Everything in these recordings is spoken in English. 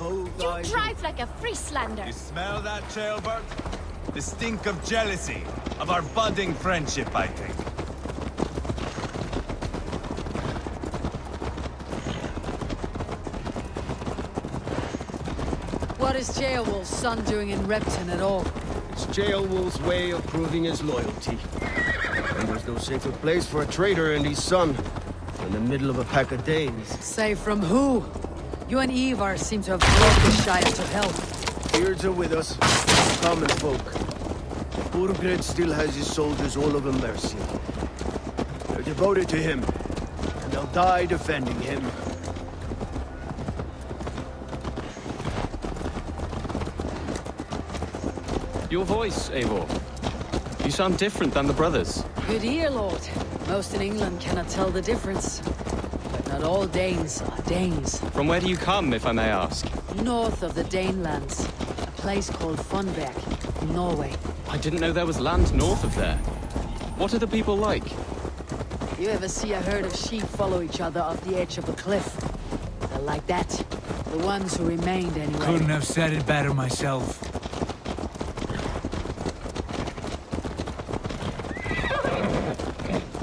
You drive like a Frieslander. You smell that, jailbird? The stink of jealousy, of our budding friendship, I think. What is Ceolwulf's son doing in Repton at all? It's Ceolwulf's way of proving his loyalty. And there's no safer place for a traitor and his son in the middle of a pack of Danes. Safe from who? You and Ivar seem to have brought the Shire to help. Beards are with us, common folk. Burgred still has his soldiers all over Mercia. They're devoted to him, and they'll die defending him. Your voice, Eivor. You sound different than the brothers. Good ear, Lord. Most in England cannot tell the difference. But not all Danes are Danes. From where do you come, if I may ask? North of the Danelands. A place called Funberg, in Norway. I didn't know there was land north of there. What are the people like? You ever see a herd of sheep follow each other off the edge of a cliff? They're like that. The ones who remained, anyway. Couldn't have said it better myself.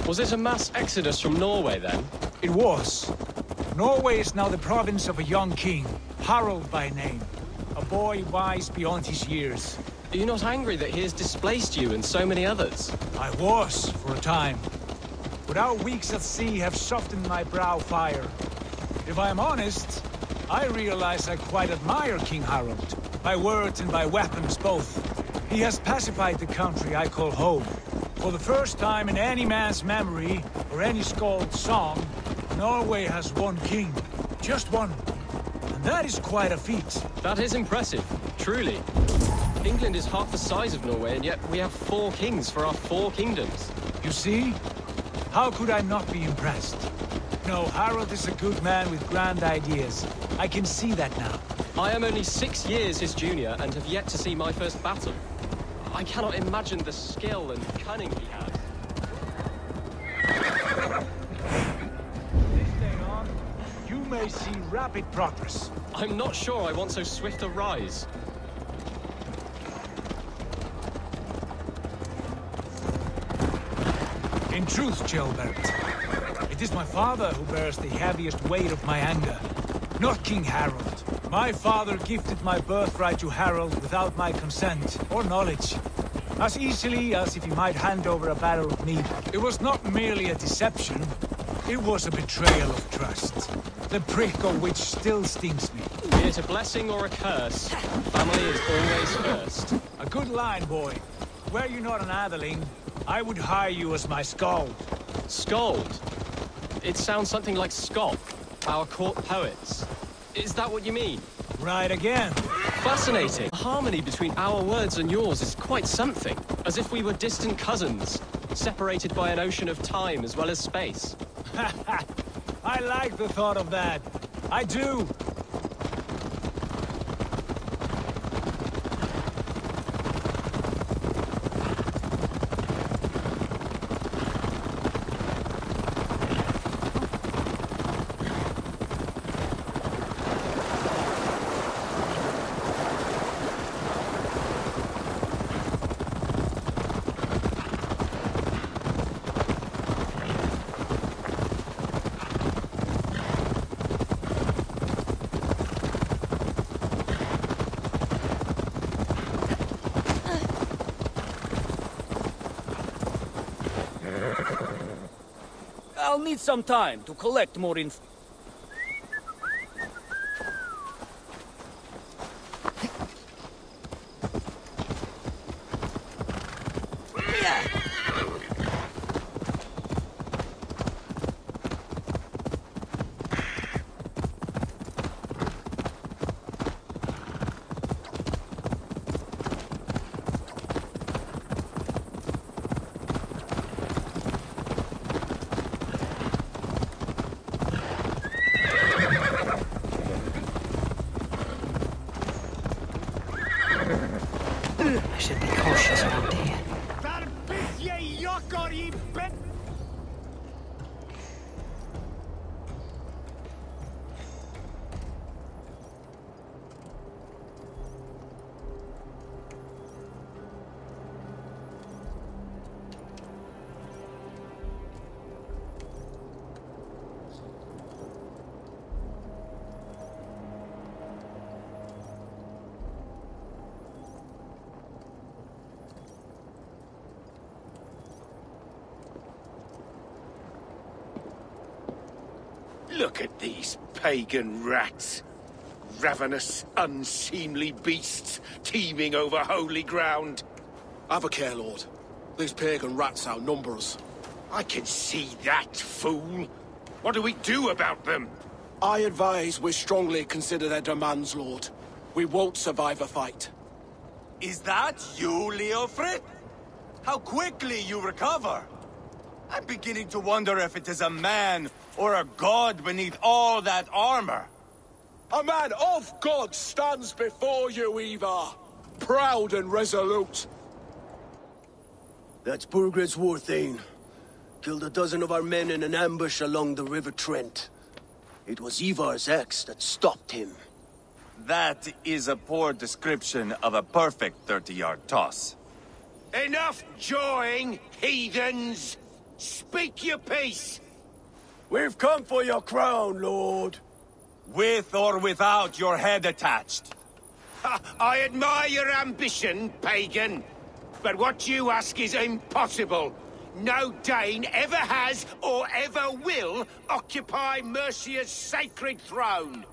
Was it a mass exodus from Norway, then? It was. Norway is now the province of a young king, Harald by name. A boy wise beyond his years. Are you not angry that he has displaced you and so many others? I was, for a time. But our weeks at sea have softened my brow fire. If I am honest, I realize I quite admire King Harald. By words and by weapons both. He has pacified the country I call home. For the first time in any man's memory, or any skald's song, Norway has one king. Just one. And that is quite a feat. That is impressive, truly. England is half the size of Norway, and yet we have 4 kings for our 4 kingdoms. You see? How could I not be impressed? No, Harald is a good man with grand ideas. I can see that now. I am only 6 years his junior, and have yet to see my first battle. I cannot imagine the skill and cunning he has. This day on, you may see rapid progress. I'm not sure I want so swift a rise. In truth, Gilbert, it is my father who bears the heaviest weight of my anger, not King Harald. My father gifted my birthright to Harald without my consent or knowledge. As easily as if he might hand over a barrel of mead. It was not merely a deception, it was a betrayal of trust. The prick of which still stings me. Be it a blessing or a curse, family is always first. A good line, boy. Were you not an atheling, I would hire you as my skald. Skald? It sounds something like Scott, our court poets. Is that what you mean? Right again. Fascinating. The harmony between our words and yours is quite something. As if we were distant cousins, separated by an ocean of time as well as space. I like the thought of that. I do. I'll need some time to collect more info. I should be cautious around here. Look at these pagan rats. Ravenous, unseemly beasts teeming over holy ground. Have a care, Lord. These pagan rats outnumber us. I can see that, fool. What do we do about them? I advise we strongly consider their demands, Lord. We won't survive a fight. Is that you, Leofrid? How quickly you recover! I'm beginning to wonder if it is a man or a god beneath all that armor. A man of God stands before you, Ivar. Proud and resolute. That's Burgred's war thane. Killed a dozen of our men in an ambush along the River Trent. It was Ivar's axe that stopped him. That is a poor description of a perfect 30-yard toss. Enough jawing, heathens! Speak your piece! We've come for your crown, Lord. With or without your head attached. Ha, I admire your ambition, pagan. But what you ask is impossible. No Dane ever has or ever will occupy Mercia's sacred throne.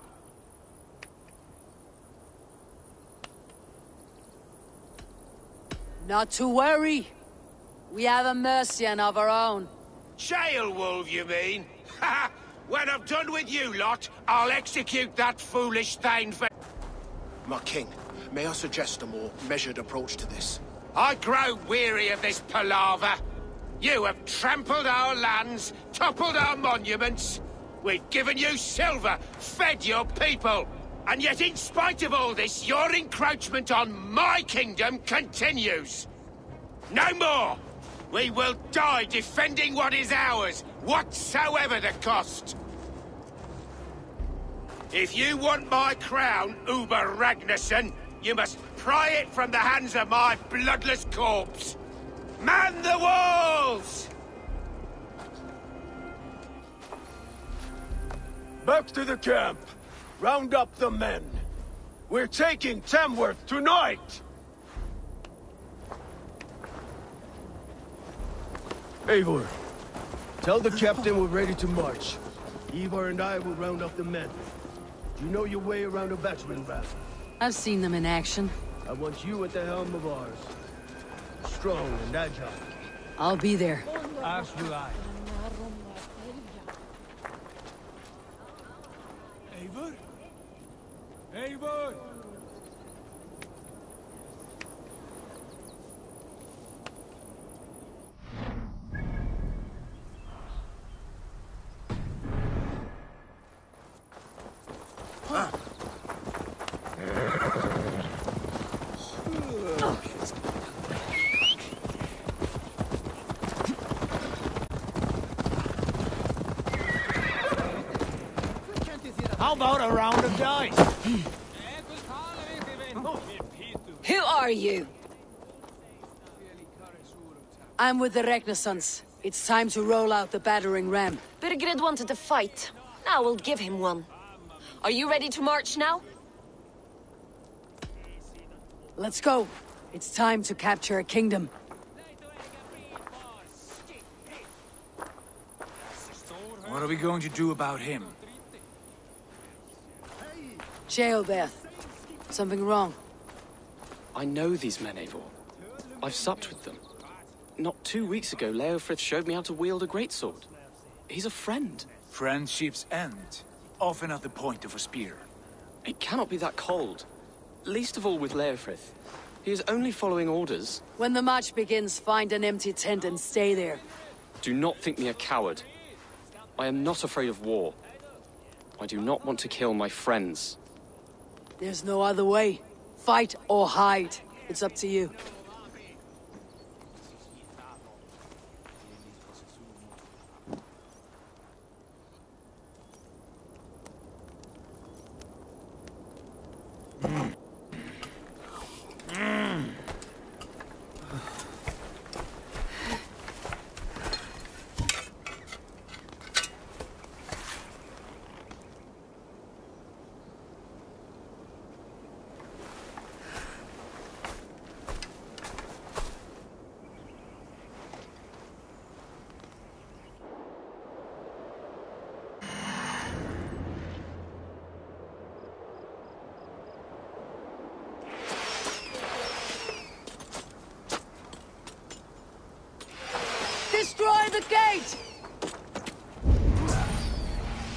Not to worry. We have a Mercian of our own. Jailwolf, you mean? Ha! When I'm done with you lot, I'll execute that foolish thing for... My king, may I suggest a more measured approach to this? I grow weary of this palaver. You have trampled our lands, toppled our monuments. We've given you silver, fed your people. And yet, in spite of all this, your encroachment on my kingdom continues. No more! We will die defending what is ours, whatsoever the cost. If you want my crown, Uber Ragnarsson, you must pry it from the hands of my bloodless corpse. Man the walls! Back to the camp. Round up the men. We're taking Tamworth tonight! Eivor, tell the captain we're ready to march. Ivar and I will round up the men. Do you know your way around a battering ram? I've seen them in action. I want you at the helm of ours. Strong and agile. I'll be there. As will I. Eivor? Eivor! How about a round of dice? Who are you? I'm with the Ragnarssons. It's time to roll out the battering ram. Birgrid wanted to fight. Now we'll give him one. Are you ready to march now? Let's go. It's time to capture a kingdom. What are we going to do about him? Jailbeth. Something wrong? I know these men, Eivor. I've supped with them. Not 2 weeks ago, Leofrith showed me how to wield a greatsword. He's a friend. Friendships end, often at the point of a spear. It cannot be that cold. Least of all with Leofrith. He is only following orders. When the march begins, find an empty tent and stay there. Do not think me a coward. I am not afraid of war. I do not want to kill my friends. There's no other way. Fight or hide. It's up to you. the gate!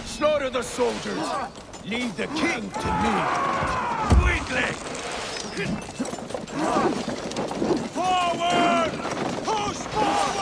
Slaughter the soldiers! Leave the king to me! Quickly! Forward! Push forward!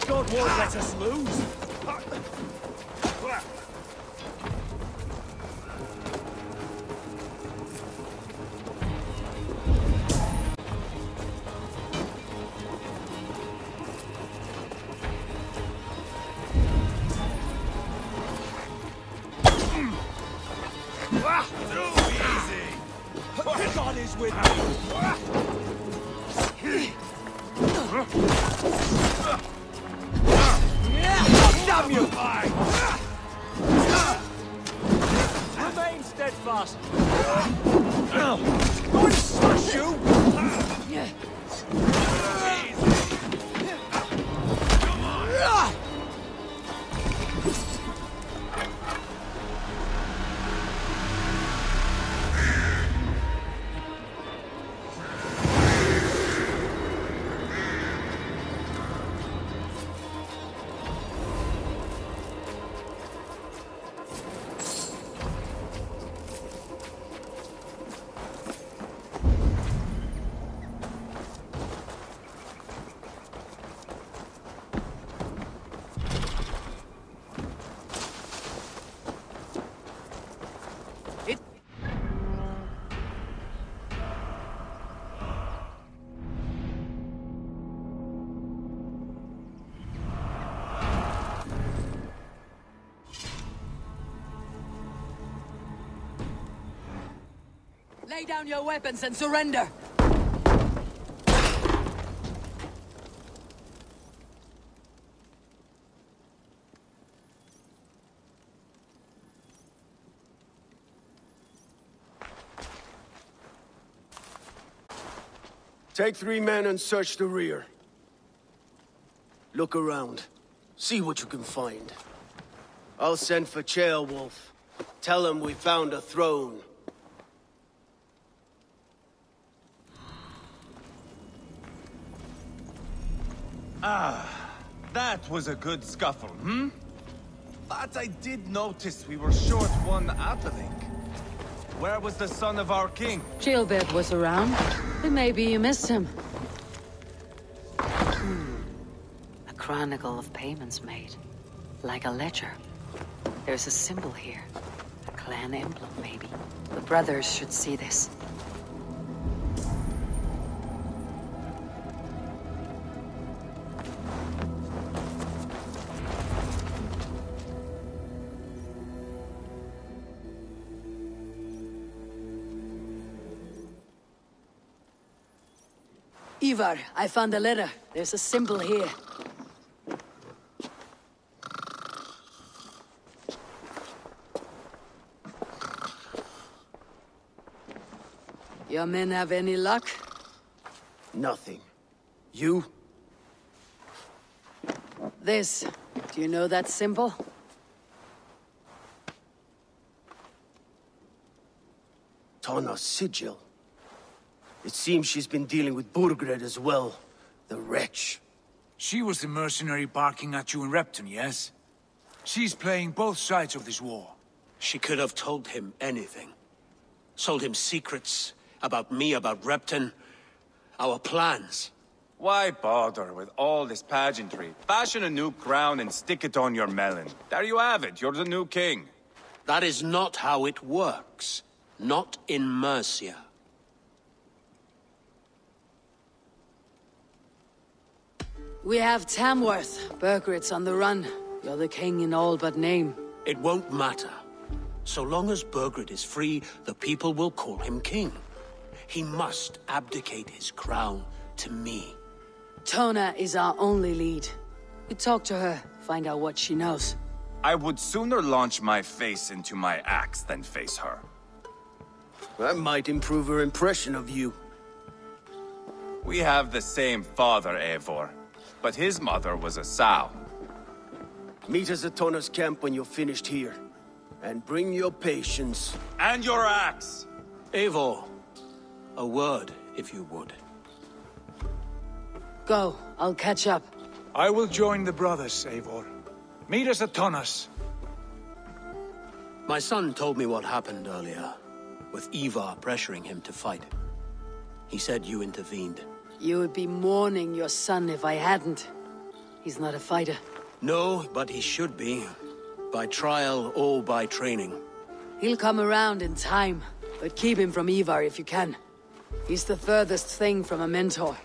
God won't let us lose. God is with me. Damn you! Remain steadfast. Going to slash you! Lay down your weapons and surrender! Take 3 men and search the rear. Look around. See what you can find. I'll send for Ceolwulf. Tell him we found a throne. That was a good scuffle, hmm? But I did notice we were short one atheling. Where was the son of our king? Gilbert was around, but maybe you missed him. A chronicle of payments made. Like a ledger. There's a symbol here. A clan emblem, maybe. The brothers should see this. Ivar, I found a letter. There's a symbol here. Your men have any luck? Nothing. You? This. Do you know that symbol? Tana's sigil. It seems she's been dealing with Burgred as well. The wretch. She was the mercenary barking at you in Repton, yes? She's playing both sides of this war. She could have told him anything. Sold him secrets about me, about Repton, our plans. Why bother with all this pageantry? Fashion a new crown and stick it on your melon. There you have it, you're the new king. That is not how it works. Not in Mercia. We have Tamworth. Burgred's on the run. You're the king in all but name. It won't matter. So long as Burgred is free, the people will call him king. He must abdicate his crown to me. Tona is our only lead. We talk to her, find out what she knows. I would sooner launch my face into my axe than face her. That might improve her impression of you. We have the same father, Eivor. But his mother was a sow. Meet us at Tana's camp when you're finished here. And bring your patience. And your axe! Eivor, a word, if you would. Go, I'll catch up. I will join the brothers, Eivor. Meet us at Tana's. My son told me what happened earlier, with Ivar pressuring him to fight. He said you intervened. You would be mourning your son if I hadn't. He's not a fighter. No, but he should be. By trial or by training. He'll come around in time, but keep him from Ivar if you can. He's the furthest thing from a mentor.